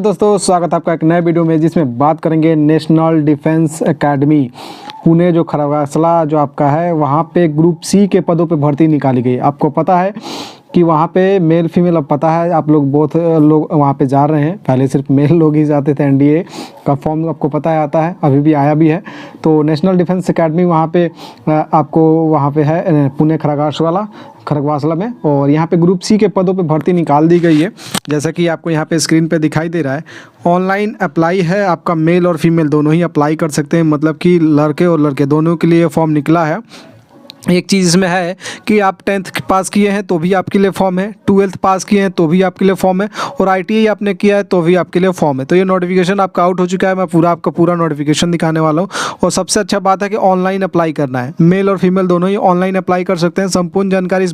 दोस्तों, स्वागत है आपका एक नए वीडियो में जिसमें बात करेंगे नेशनल डिफेंस एकेडमी पुणे जो खरगवासला जो आपका है वहाँ पे ग्रुप सी के पदों पे भर्ती निकाली गई। आपको पता है कि वहाँ पे मेल फीमेल, अब पता है आप लोग बहुत लोग वहाँ पे जा रहे हैं। पहले सिर्फ मेल लोग ही जाते थे। एनडीए का फॉर्म आपको पता है आता है, अभी भी आया भी है। तो नेशनल डिफेंस एकेडमी वहाँ पे आपको वहाँ पे है पुणे खरगवासला में, और यहाँ पे ग्रुप सी के पदों पे भर्ती निकाल दी गई है। जैसा कि आपको यहाँ पे स्क्रीन पे दिखाई दे रहा है, ऑनलाइन अप्लाई है। आपका मेल और फीमेल दोनों ही अप्लाई कर सकते हैं, मतलब कि लड़के और लड़के दोनों के लिए फॉर्म निकला है। एक चीज़ इसमें है कि आप 10th पास किए हैं तो भी आपके लिए फॉर्म है, 12th पास किए हैं तो भी आपके लिए फॉर्म है, और ITI आपने किया है तो भी आपके लिए फॉर्म है। तो ये नोटिफिकेशन आपका आउट हो चुका है। मैं आपका पूरा नोटिफिकेशन दिखाने वाला हूँ। और सबसे अच्छा बात है कि ऑनलाइन अप्लाई करना है। मेल और फीमेल दोनों ही ऑनलाइन अप्लाई कर सकते हैं। संपूर्ण जानकारी इस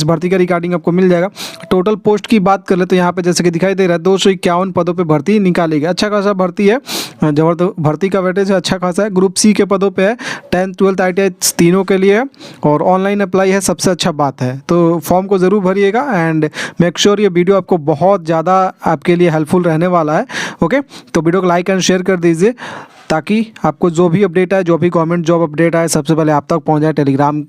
भर्ती का रिगार्डिंग आपको मिल जाएगा। टोटल पोस्ट की बात कर ले तो यहाँ पे जैसे कि दिखाई दे रहा है 251 पदों पर भर्ती निकाली गई। अच्छा खासा भर्ती है, जबरदस्त भर्ती का वेटेज अच्छा खासा है। ग्रुप सी के पदों पे है, 10th 12th ITI तीनों के लिए है, और ऑनलाइन अप्लाई है। सबसे अच्छा बात है, तो फॉर्म को ज़रूर भरिएगा। एंड मेक श्योर ये वीडियो आपको बहुत ज़्यादा आपके लिए हेल्पफुल रहने वाला है। ओके, तो वीडियो को लाइक एंड शेयर कर दीजिए ताकि आपको जो भी अपडेट आए, जो भी गवर्नमेंट जॉब अपडेट आए, सबसे पहले आप तक पहुँच जाए। टेलीग्राम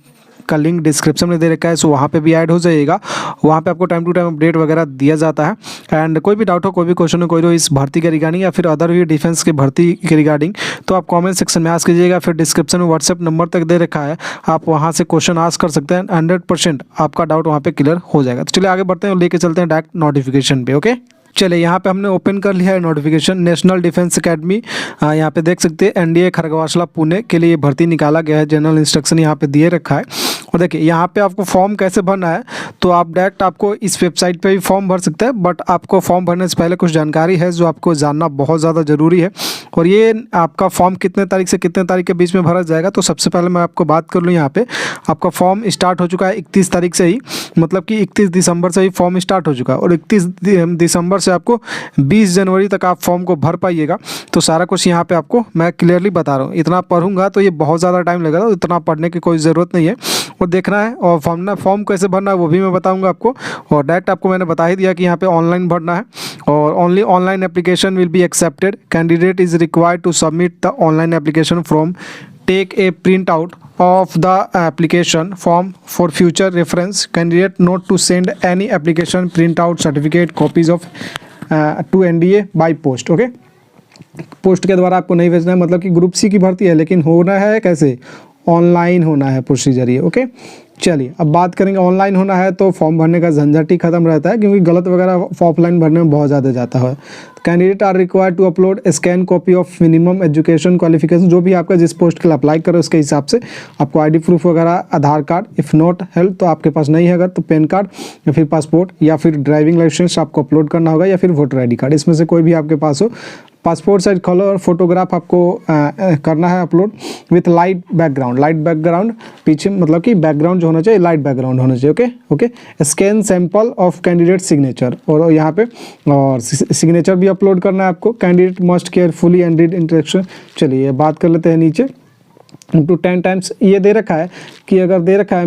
का लिंक डिस्क्रिप्शन में दे रखा है, सो वहाँ पे भी ऐड हो जाइएगा। वहाँ पे आपको टाइम टू टाइम अपडेट वगैरह दिया जाता है। एंड कोई भी डाउट हो, कोई भी क्वेश्चन हो, कोई हो इस भर्ती के रिगार्डिंग या फिर अदर भी डिफेंस की भर्ती के रिगार्डिंग, तो आप कमेंट सेक्शन में आस्क कीजिएगा। फिर डिस्क्रिप्शन में व्हाट्सएप नंबर तक दे रखा है, आप वहाँ से क्वेश्चन आस्क कर सकते हैं। 100% आपका डाउट वहाँ पर क्लियर हो जाएगा। तो चलिए आगे बढ़ते हैं और लेके चलते हैं डायरेक्ट नोटिफिकेशन पे। ओके, चलिए यहाँ पे हमने ओपन कर लिया है नोटिफिकेशन। नेशनल डिफेंस एकेडमी यहाँ पे देख सकते हैं, एनडीए खरगवासला पुणे के लिए भर्ती निकाला गया है। जनरल इंस्ट्रक्शन यहाँ पे दिए रखा है। और देखिए यहाँ पे आपको फॉर्म कैसे भरना है, तो आप डायरेक्ट आपको इस वेबसाइट पे भी फॉर्म भर सकते हैं। बट आपको फॉर्म भरने से पहले कुछ जानकारी है जो आपको जानना बहुत ज़्यादा ज़रूरी है। और ये आपका फॉर्म कितने तारीख से कितने तारीख के बीच में भरा जाएगा, तो सबसे पहले मैं आपको बात कर लूँ। यहाँ पे आपका फॉर्म स्टार्ट हो चुका है 31 तारीख से ही, मतलब कि 31 दिसंबर से ही फॉर्म स्टार्ट हो चुका है। और 31 दिसंबर से आपको 20 जनवरी तक आप फॉर्म को भर पाइएगा। तो सारा कुछ यहाँ पे आपको मैं क्लियरली बता रहा हूँ। इतना पढ़ूंगा तो ये बहुत ज़्यादा टाइम लगेगा, तो इतना पढ़ने की कोई ज़रूरत नहीं है। और देखना है, और फॉर्म कैसे भरना है वो भी मैं बताऊंगा आपको। और डायरेक्ट आपको मैंने बता ही दिया कि यहाँ पे ऑनलाइन भरना है, और only online application will be accepted. Candidate is required to submit the online application form, take a print out of the application form for future reference. Candidate not to send any application printout certificate copies of to NDA by post. Okay, post के द्वारा आपको नहीं भेजना है। मतलब कि group C की भर्ती है, लेकिन होना है कैसे, ऑनलाइन होना है प्रोसीजर ये। ओके, चलिए अब बात करेंगे। ऑनलाइन होना है तो फॉर्म भरने का झंझट ही खत्म रहता है, क्योंकि गलत वगैरह ऑफलाइन भरने में बहुत ज़्यादा जाता है। Candidate are required to upload scan copy of minimum education qualification. जो भी आपका जिस पोस्ट के लिए अप्लाई करो उसके हिसाब से आपको ID प्रूफ वगैरह, आधार कार्ड, इफ़ नॉट हेल्प तो आपके पास नहीं है अगर, तो पैन कार्ड या फिर पासपोर्ट या फिर ड्राइविंग लाइसेंस आपको अपलोड करना होगा, या फिर वोटर ID कार्ड, इसमें से कोई भी आपके पास हो। पासपोर्ट साइज कलर फोटोग्राफ आपको करना है अपलोड विथ लाइट बैकग्राउंड पीछे, मतलब कि बैकग्राउंड जो होना चाहिए लाइट बैकग्राउंड होना चाहिए। Okay, scan sample of candidate signature, और यहाँ पे और सिग्नेचर भी अपलोड करना है आपको। Candidate must carefully and read instruction. चलिए बात कर लेते हैं नीचे। टू 10 टाइम्स ये दे रखा है कि अगर दे रखा है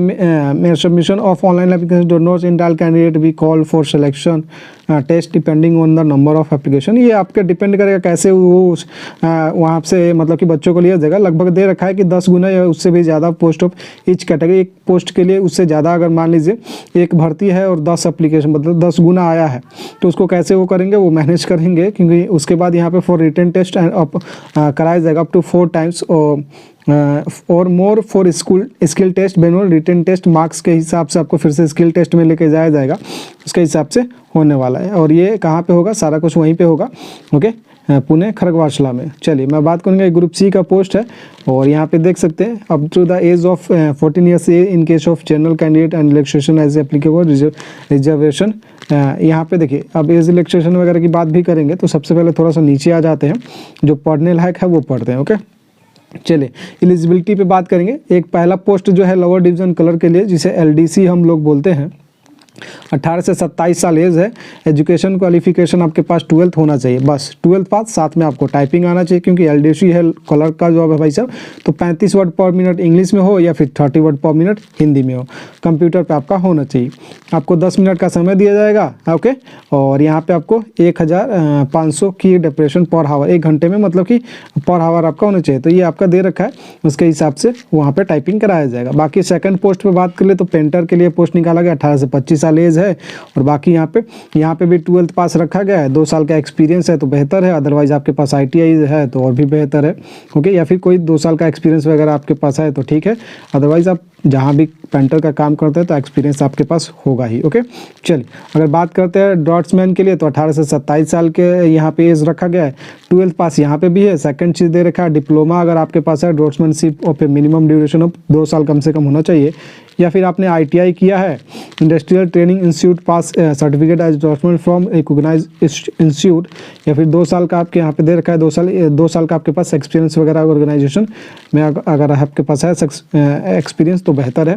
mere submission of online application do not entitle candidate be call for selection test depending on the number of application. ये आपके डिपेंड करेगा कैसे वो वहाँ से, मतलब कि बच्चों को लिया जाएगा। लगभग दे रखा है कि 10 गुना या उससे भी ज़्यादा पोस्ट ऑफ ईच कैटेगरी। एक पोस्ट के लिए उससे ज़्यादा अगर मान लीजिए एक भर्ती है और 10 एप्लीकेशन, मतलब 10 गुना आया है, तो उसको कैसे वो करेंगे, वो मैनेज करेंगे। क्योंकि उसके बाद यहाँ पे फॉर रिटन टेस्ट कराया जाएगा अप टू 4 टाइम्स और more for skill test manual written test. Marks के हिसाब से आपको फिर से स्किल टेस्ट में लेके जाया जाएगा, उसके हिसाब से होने वाला है। और ये कहाँ पे होगा, सारा कुछ वहीं पे होगा। ओके, पुणे खरगवासला में। चलिए मैं बात करूँगा, ग्रुप सी का पोस्ट है, और यहाँ पे देख सकते हैं up to the age of 14 years in case of general candidate and relaxation age applicable reservation. यहाँ पे देखिए, अब एज रिलैक्सेशन वगैरह की बात भी करेंगे, तो सबसे पहले थोड़ा सा नीचे आ जाते हैं, जो पढ़ने लायक है वो पढ़ते हैं। ओके, चलिए एलिजिबिलिटी पे बात करेंगे। एक पहला पोस्ट जो है लोअर डिवीजन कलर के लिए, जिसे LDC हम लोग बोलते हैं, 18 से 27 साल एज है। एजुकेशन क्वालिफिकेशन आपके पास 12th होना चाहिए, बस 12th पास, साथ में आपको टाइपिंग आना चाहिए क्योंकि एलडीसी है, क्लर्क का जॉब है भाई साहब। तो 35 वर्ड पर मिनट इंग्लिश में हो या फिर 30 वर्ड पर मिनट हिंदी में हो, कंप्यूटर पे आपका होना चाहिए। आपको 10 मिनट का समय दिया जाएगा, ओके। और यहाँ पे आपको 1500 की डिप्रेशन पर हावर, 1 घंटे में मतलब कि पर हावर आपका होना चाहिए। तो ये आपका दे रखा है, उसके हिसाब से वहाँ पे टाइपिंग कराया जाएगा। बाकी सेकंड पोस्ट पे बात कर ले तो पेंटर के लिए पोस्ट निकाला गया, 18 से 25 साल एज है। और बाकी यहाँ पे भी 12th पास रखा गया है, 2 साल का एक्सपीरियंस है तो बेहतर है, अदरवाइज आपके पास ITI है तो और भी बेहतर है, ओके। या फिर कोई 2 साल का एक्सपीरियंस वगैरह आपके पास है तो ठीक है, अदरवाइज आप जहाँ भी पेंटर का काम करते हैं तो एक्सपीरियंस आपके पास होगा ही, ओके। चलिए अगर बात करते हैं ड्रॉट्समैन के लिए तो 18 से 27 साल के यहाँ पे एज रखा गया है। 12th पास यहाँ पे भी है। सेकंड चीज़ दे रखा है डिप्लोमा अगर आपके पास है ड्रॉट्समैनशिप और पे मिनिमम ड्यूरेशन ऑफ 2 साल कम से कम होना चाहिए, या फिर आपने ITI किया है, industrial training institute pass certificate as draughtsman from recognised institute, या फिर 2 साल का आपके यहाँ पे दे रखा है, 2 साल का आपके पास एक्सपीरियंस वगैरह ऑर्गेनाइजेशन में अगर आपके पास है एक्सपीरियंस तो बेहतर है।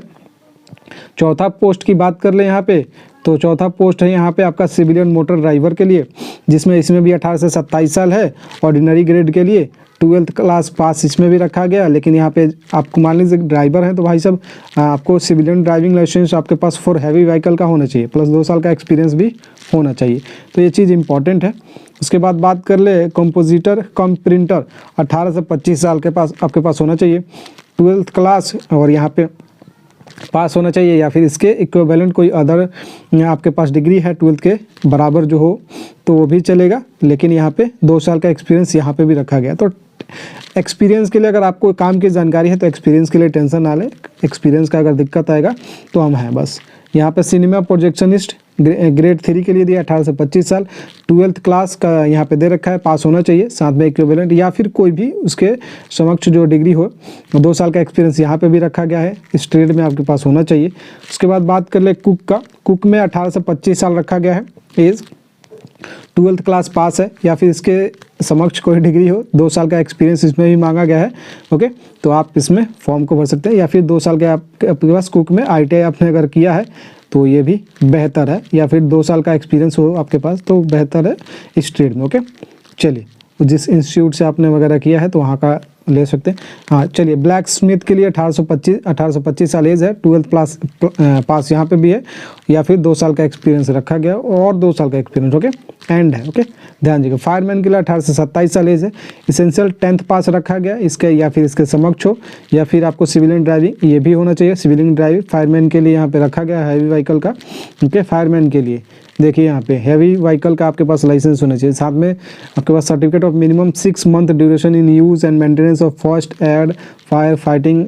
चौथा पोस्ट की बात कर ले यहाँ पे, तो चौथा पोस्ट है यहाँ पे आपका सिविलियन मोटर ड्राइवर के लिए, जिसमें इसमें भी 18 से 27 साल है। ऑर्डिनरी ग्रेड के लिए 12th क्लास पास इसमें भी रखा गया, लेकिन यहाँ पे आपको मान लीजिए ड्राइवर हैं तो भाई साहब आपको सिविलियन ड्राइविंग लाइसेंस आपके पास फॉर हैवी व्हीकल का होना चाहिए, प्लस 2 साल का एक्सपीरियंस भी होना चाहिए। तो ये चीज़ इंपॉर्टेंट है। उसके बाद बात कर ले कंपोजिटर कम प्रिंटर, 18 से 25 साल के पास आपके पास होना चाहिए, 12th क्लास और यहाँ पे पास होना चाहिए, या फिर इसके इक्विवेलेंट कोई अदर आपके पास डिग्री है 12th के बराबर जो हो तो वो भी चलेगा, लेकिन यहाँ पे 2 साल का एक्सपीरियंस यहाँ पे भी रखा गया। तो एक्सपीरियंस के लिए अगर आपको काम की जानकारी है तो एक्सपीरियंस के लिए टेंशन ना लें, एक्सपीरियंस का अगर दिक्कत आएगा तो हम हैं बस। यहाँ पे सिनेमा प्रोजेक्शनिस्ट ग्रेड 3 के लिए दिया 18 से 25 साल, 12th क्लास का यहाँ पे दे रखा है, पास होना चाहिए, साथ में इक्विवेलेंट या फिर कोई भी उसके समक्ष जो डिग्री हो। 2 साल का एक्सपीरियंस यहाँ पे भी रखा गया है, इस ट्रेड में आपके पास होना चाहिए। उसके बाद बात कर ले कुक का, कुक में 18 से 25 साल रखा गया है एज, 12th क्लास पास है या फिर इसके समक्ष कोई डिग्री हो, 2 साल का एक्सपीरियंस इसमें भी मांगा गया है, ओके। तो आप इसमें फॉर्म को भर सकते हैं, या फिर 2 साल के आपके पास कुक में ITI आपने अगर किया है तो ये भी बेहतर है, या फिर 2 साल का एक्सपीरियंस हो आपके पास तो बेहतर है इस ट्रेड में, ओके। चलिए जिस इंस्टीट्यूट से आपने वगैरह किया है तो वहाँ का ले सकते हैं। हाँ चलिए, ब्लैक स्मिथ के लिए 1825 साल एज है, 12th पास यहाँ पे भी है, या फिर 2 साल का एक्सपीरियंस रखा गया और 2 साल का एक्सपीरियंस, ओके, एंड है, ओके। ध्यान दीजिएगा। फायरमैन के लिए 18 से 27 साल एज है, इसेंशियल 10th पास रखा गया इसके, या फिर इसके समक्ष हो, या फिर आपको सिविलियन ड्राइविंग ये भी होना चाहिए, सिविलियन ड्राइविंग फायरमैन के लिए यहाँ पे रखा गया है, हैवी व्हीकल का, ओके। फायरमैन के लिए देखिए यहाँ पे हैवी व्हीकल का आपके पास लाइसेंस होना चाहिए, साथ में आपके पास certificate of minimum 6 month duration in use and maintenance of first aid fire fighting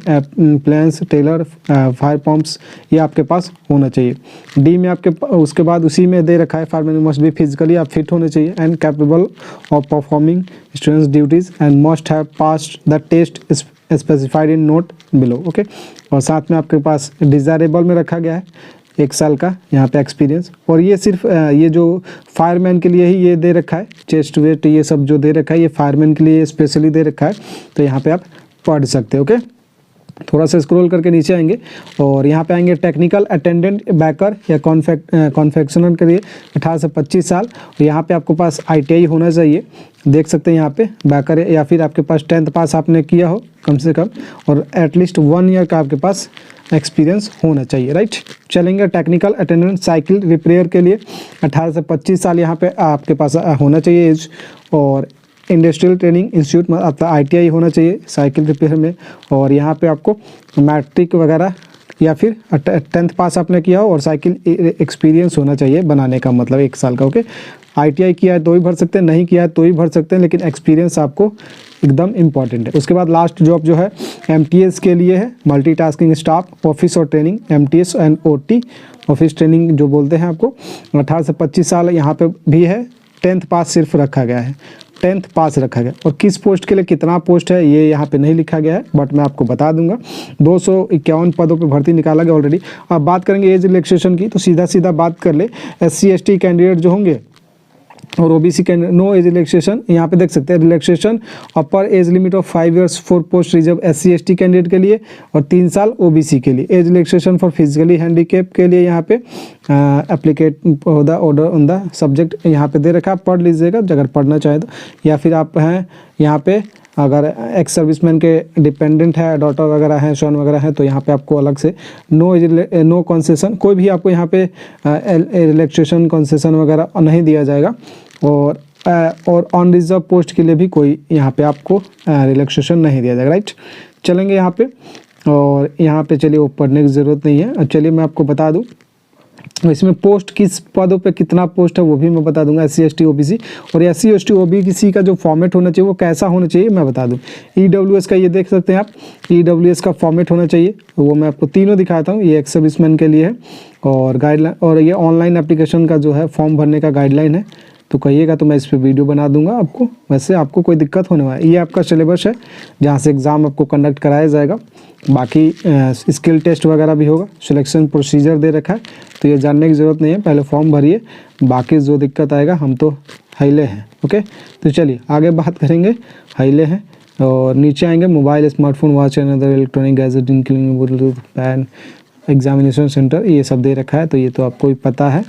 plans tailor fire pumps, ये आपके पास होना चाहिए। डी में आपके उसके बाद उसी में दे रखा है फायरमैन मस्ट बी फिजिकली आप फिट होने चाहिए and capable of performing students duties and must have passed the test specified in note below, okay. और साथ में आपके पास डिज़ायरेबल में रखा गया है 1 साल का यहाँ पे एक्सपीरियंस, और ये सिर्फ ये जो फायरमैन के लिए ही ये दे रखा है, चेस्ट वेट ये सब जो दे रखा है ये फायरमैन के लिए स्पेशली दे रखा है, तो यहाँ पे आप पढ़ सकते हो, ओके। थोड़ा सा स्क्रॉल करके नीचे आएंगे और यहाँ पे आएंगे टेक्निकल अटेंडेंट बैकर या कॉन्फेक्शनर के लिए 18 से 25 साल, और यहाँ पे आपको पास ITI होना चाहिए, देख सकते हैं यहाँ पे बैकर, या फिर आपके पास 10th पास आपने किया हो कम से कम, और एटलीस्ट 1 ईयर का आपके पास एक्सपीरियंस होना चाहिए, राइट। चलेंगे टेक्निकल अटेंडेंट साइकिल रिपेयर के लिए 18 से 25 साल यहाँ पे आपके पास होना चाहिए एज, और इंडस्ट्रियल ट्रेनिंग इंस्टीट्यूट में आपका ITI होना चाहिए साइकिल रिपेयर में, और यहाँ पे आपको मैट्रिक वगैरह या फिर 10th पास आपने किया हो और साइकिल एक्सपीरियंस होना चाहिए बनाने का, मतलब 1 साल का, ओके। ITI किया है तो ही भर सकते हैं, नहीं किया है तो ही भर सकते हैं, लेकिन एक्सपीरियंस आपको एकदम इंपॉर्टेंट है। उसके बाद लास्ट जॉब जो है MTS के लिए है, मल्टीटास्किंग स्टाफ ऑफिस और training, MTS and OT office training जो बोलते हैं आपको, 18 से 25 साल यहाँ पे भी है, 10th पास सिर्फ रखा गया है, 10th पास रखा गया। और किस पोस्ट के लिए कितना पोस्ट है ये यहाँ पे नहीं लिखा गया है, बट मैं आपको बता दूंगा। 251 पदों पे भर्ती निकाला गया ऑलरेडी। अब बात करेंगे एज रिलैक्सेशन की, तो सीधा बात कर ले, SC ST कैंडिडेट जो होंगे और OBC can no age relaxation, यहाँ पे देख सकते हैं relaxation upper age limit of 5 years for post reserve SC ST candidate के लिए और 3 साल ओबीसी के लिए। Age relaxation for physically handicap के लिए यहाँ पे applicate the order on the subject यहाँ पे दे रखा है, पढ़ लीजिएगा अगर पढ़ना चाहे तो। या फिर आप हैं यहाँ पे अगर एक्स सर्विसमैन के डिपेंडेंट है, डॉटर वगैरह हैं, सन वगैरह हैं, तो यहाँ पे आपको अलग से नो कंसेशन, कोई भी आपको यहाँ पे रिलैक्सेशन कंसेशन वगैरह नहीं दिया जाएगा। और ऑन रिजर्व पोस्ट के लिए भी कोई यहाँ पे आपको रिलैक्सेशन नहीं दिया जाएगा, राइट। चलेंगे यहाँ पे, और यहाँ पे चलिए वो पढ़ने की ज़रूरत नहीं है। चलिए मैं आपको बता दूँ इसमें पोस्ट किस पदों पे कितना पोस्ट है वो भी मैं बता दूंगा, SC ST OBC। और SC ST OBC का जो फॉर्मेट होना चाहिए वो कैसा होना चाहिए मैं बता दूं। EWS का ये देख सकते हैं आप, EWS का फॉर्मेट होना चाहिए, वो मैं आपको तीनों दिखाता हूँ। ये एक्स सर्विसमैन के लिए है, और गाइडलाइन, और ये ऑनलाइन एप्लीकेशन का जो है फॉर्म भरने का गाइडलाइन है, तो कहिएगा तो मैं इस पर वीडियो बना दूंगा आपको। वैसे आपको कोई दिक्कत होने वाला है, ये आपका सिलेबस है जहाँ से एग्ज़ाम आपको कंडक्ट कराया जाएगा। बाकी स्किल टेस्ट वगैरह भी होगा, सिलेक्शन प्रोसीजर दे रखा है, तो ये जानने की ज़रूरत नहीं है, पहले फॉर्म भरिए, बाकी जो दिक्कत आएगा हम तो हिले हैं। ओके, तो चलिए आगे बात करेंगे, हिले हैं। और नीचे आएंगे mobile, smartphone, watch and other electronic gadget including Bluetooth, pan, examination centre, ये सब दे रखा है, तो ये तो आपको भी पता है।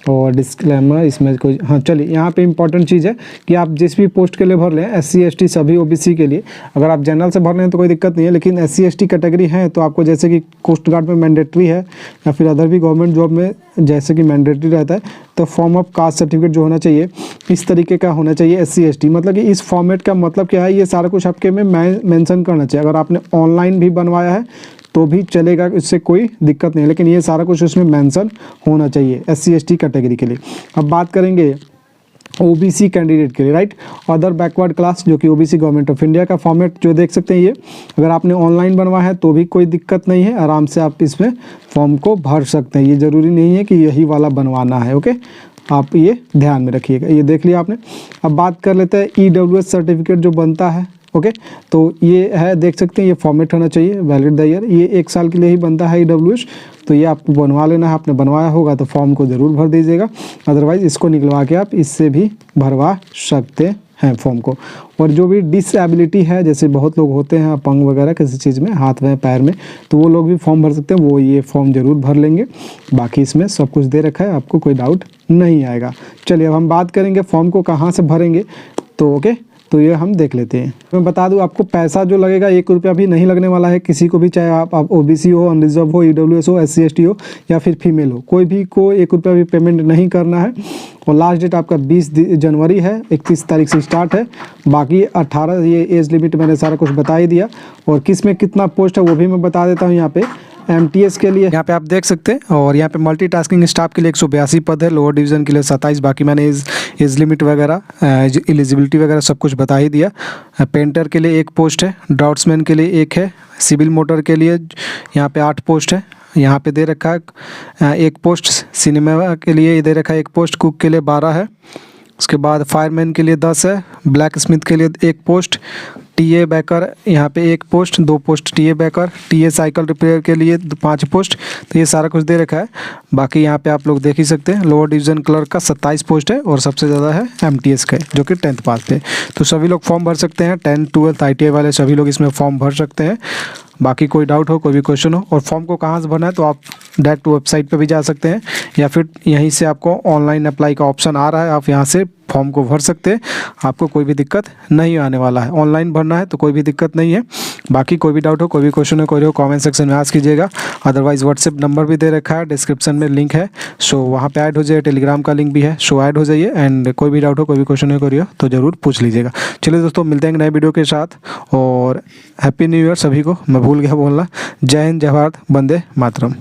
और डिस्क्लेमर इसमें कोई, हाँ चलिए यहाँ पे इंपॉर्टेंट चीज़ है कि आप जिस भी पोस्ट के लिए भर लें, SC ST सभी OBC के लिए, अगर आप जनरल से भर लें तो कोई दिक्कत नहीं है, लेकिन SC ST कैटेगरी है तो आपको जैसे कि कोस्ट गार्ड में मैंडेटरी है या फिर अदर भी गवर्नमेंट जॉब में जैसे कि मैंडेटरी रहता है, तो फॉर्म ऑफ कास्ट सर्टिफिकेट जो होना चाहिए इस तरीके का होना चाहिए SC ST। मतलब कि इस फॉर्मेट का मतलब क्या है, ये सारा कुछ आपके में मेंशन करना चाहिए। अगर आपने ऑनलाइन भी बनवाया है तो भी चलेगा, इससे कोई दिक्कत नहीं है, लेकिन ये सारा कुछ उसमें मेंशन होना चाहिए SC ST कैटेगरी के लिए। अब बात करेंगे OBC कैंडिडेट के लिए, राइट। अदर बैकवर्ड क्लास जो कि OBC गवर्नमेंट ऑफ इंडिया का फॉर्मेट जो देख सकते हैं, ये अगर आपने ऑनलाइन बनवाया है तो भी कोई दिक्कत नहीं है, आराम से आप इसमें फॉर्म को भर सकते हैं। ये ज़रूरी नहीं है कि यही वाला बनवाना है, ओके, आप ये ध्यान में रखिएगा। ये देख लिया आपने। अब बात कर लेते हैं EWS सर्टिफिकेट जो बनता है, ओके, तो ये है, देख सकते हैं ये फॉर्मेट होना चाहिए, वैलिड द ईयर, ये 1 साल के लिए ही बनता है EWS, तो ये आपको बनवा लेना है। आपने बनवाया होगा तो फॉर्म को ज़रूर भर दीजिएगा, अदरवाइज़ इसको निकलवा के आप इससे भी भरवा सकते हैं फॉर्म को। और जो भी डिसेबिलिटी है, जैसे बहुत लोग होते हैं अपंग वगैरह किसी चीज़ में, हाथ में पैर में, तो वो लोग भी फॉर्म भर सकते हैं, वो ये फॉर्म ज़रूर भर लेंगे। बाकी इसमें सब कुछ दे रखा है, आपको कोई डाउट नहीं आएगा। चलिए अब हम बात करेंगे फॉर्म को कहाँ से भरेंगे, तो ओके, तो ये हम देख लेते हैं। मैं बता दूं आपको पैसा जो लगेगा 1 रुपया भी नहीं लगने वाला है किसी को भी, चाहे आप OBC हो, अनरिजर्व हो, EWS हो, SC ST हो या फिर फीमेल हो, कोई भी को 1 रुपया भी पेमेंट नहीं करना है। और लास्ट डेट आपका 20 जनवरी है, 31 तारीख से स्टार्ट है। बाकी 18 ये एज लिमिट मैंने सारा कुछ बता ही दिया। और किस में कितना पोस्ट है वो भी मैं बता देता हूँ। यहाँ पे MTS के लिए यहाँ पे आप देख सकते हैं, और यहाँ पे मल्टीटास्किंग स्टाफ के लिए 182 पद है, लोअर डिवीज़न के लिए 27। बाकी मैंने एज लिमिट वगैरह, एलिजिबिलिटी वगैरह सब कुछ बता ही दिया। पेंटर के लिए 1 पोस्ट है, ड्राफ्ट्समैन के लिए 1 है, सिविल मोटर के लिए यहाँ पे 8 पोस्ट है, यहाँ पे दे रखा है 1 पोस्ट, सिनेमा के लिए दे रखा है 1 पोस्ट, कुक के लिए 12 है, उसके बाद फायरमैन के लिए 10 है, ब्लैक स्मिथ के लिए 1 पोस्ट, TA बैकर यहाँ पे 1 post, 2 post TA baker, TA cycle repair के लिए 5 पोस्ट। तो ये सारा कुछ दे रखा है। बाकी यहाँ पे आप लोग देख ही सकते हैं, लोअर डिवीज़न क्लर्क का 27 पोस्ट है, और सबसे ज़्यादा है MTS का, जो कि 10th पास थे। तो सभी लोग फॉर्म भर सकते हैं, 10th 12th ITI वाले सभी लोग इसमें फॉर्म भर सकते हैं। बाकी कोई डाउट हो, कोई भी क्वेश्चन हो, और फॉर्म को कहाँ से भरना है, तो आप डायरेक्ट वेबसाइट पे भी जा सकते हैं, या फिर यहीं से आपको ऑनलाइन अप्लाई का ऑप्शन आ रहा है, आप यहाँ से फॉर्म को भर सकते हैं। आपको कोई भी दिक्कत नहीं आने वाला है, ऑनलाइन भरना है तो कोई भी दिक्कत नहीं है। बाकी कोई भी डाउट हो, कोई भी क्वेश्चन हो, कोई हो, कमेंट सेक्शन में आस्क कीजिएगा। अदरवाइज व्हाट्सएप नंबर भी दे रखा है, डिस्क्रिप्शन में लिंक है, सो वहाँ पे ऐड हो जाइए। टेलीग्राम का लिंक भी है, सो ऐड हो जाइए। एंड कोई भी डाउट हो, कोई भी क्वेश्चन हो, कोई हो तो ज़रूर पूछ लीजिएगा। चलिए दोस्तों, मिलते हैं एक नए वीडियो के साथ, और हैप्पी न्यू ईयर सभी को, मैं भूल गया बोलना। जय हिंद, जय भारत, वंदे मातरम।